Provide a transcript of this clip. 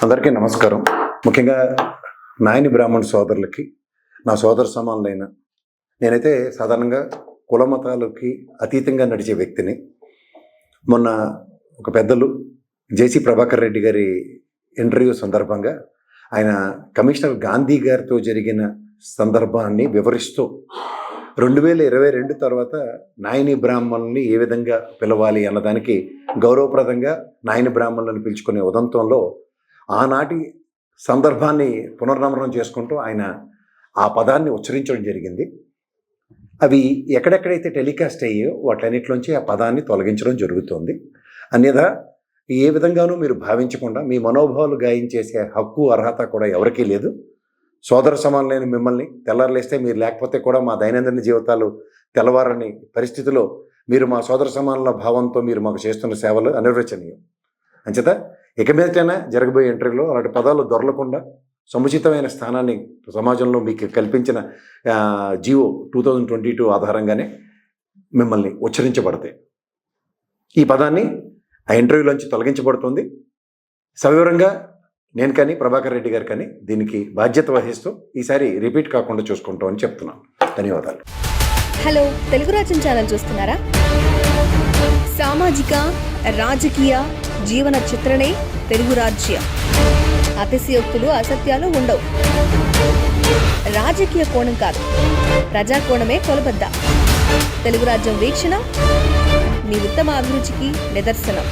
అందరికీ నమస్కారం. ముఖ్యంగా నాయని బ్రాహ్మణ సోదరులకి, నా సోదర సమానులైన నేనైతే సాధారణంగా కుల మతాలకి అతీతంగా నడిచే వ్యక్తిని. మొన్న ఒక పెద్దలు జేసీ ప్రభాకర్ రెడ్డి గారి ఇంటర్వ్యూ సందర్భంగా ఆయన కమిషనర్ గాంధీ గారితో జరిగిన సందర్భాన్ని వివరిస్తూ 2022 తర్వాత నాయని బ్రాహ్మణుల్ని ఏ విధంగా పిలవాలి అన్నదానికి గౌరవప్రదంగా నాయని బ్రాహ్మణులను పిలుచుకునే ఉదంతంలో ఆనాటి సందర్భాన్ని పునర్నమనం చేసుకుంటూ ఆయన ఆ పదాన్ని ఉచ్చరించడం జరిగింది. అవి ఎక్కడెక్కడైతే టెలికాస్ట్ అయ్యాయో వాటన్నిటిలోంచి ఆ పదాన్ని తొలగించడం జరుగుతోంది. అన్యథా ఏ విధంగానూ మీరు భావించకుండా మీ మనోభావాలు గాయం చేసే హక్కు, అర్హత కూడా ఎవరికీ లేదు. సోదర సమానులైన మిమ్మల్ని తెల్లారలేస్తే మీరు లేకపోతే కూడా మా దైనందిన జీవితాలు తెల్లవారని పరిస్థితిలో మీరు మా సోదర సమానుల భావంతో మీరు మాకు చేస్తున్న సేవలు అనిర్వచనీయం. అంచేత ఇక మీదటైనా జరగబోయే ఇంటర్వ్యూలో అలాంటి పదాలు దొరలకుండా సముచితమైన స్థానాన్ని సమాజంలో మీకు కల్పించిన జియో 2022 ఆధారంగానే మిమ్మల్ని ఉచ్చరించబడతాయి. ఈ పదాన్ని ఆ ఇంటర్వ్యూలోంచి తొలగించబడుతుంది. సవివరంగా నేను కానీ ప్రభాకర్ రెడ్డి గారు కానీ దీనికి బాధ్యత వహిస్తూ ఈసారి రిపీట్ కాకుండా చూసుకుంటామని చెప్తున్నాను. ధన్యవాదాలు. హలో, తెలుగు రాజ్యం ఛానల్ చూస్తున్నారా? సామాజిక, రాజకీయ, జీవన చిత్రణే తెలుగు రాజ్యం. అతిశయోక్తులు, అసత్యాలు ఉండవు. రాజకీయ కోణం కాదు, ప్రజా కోణమే కొలబద్ద. తెలుగు రాజ్యం వీక్షణ మీ ఉత్తమ అభిరుచికి నిదర్శనం.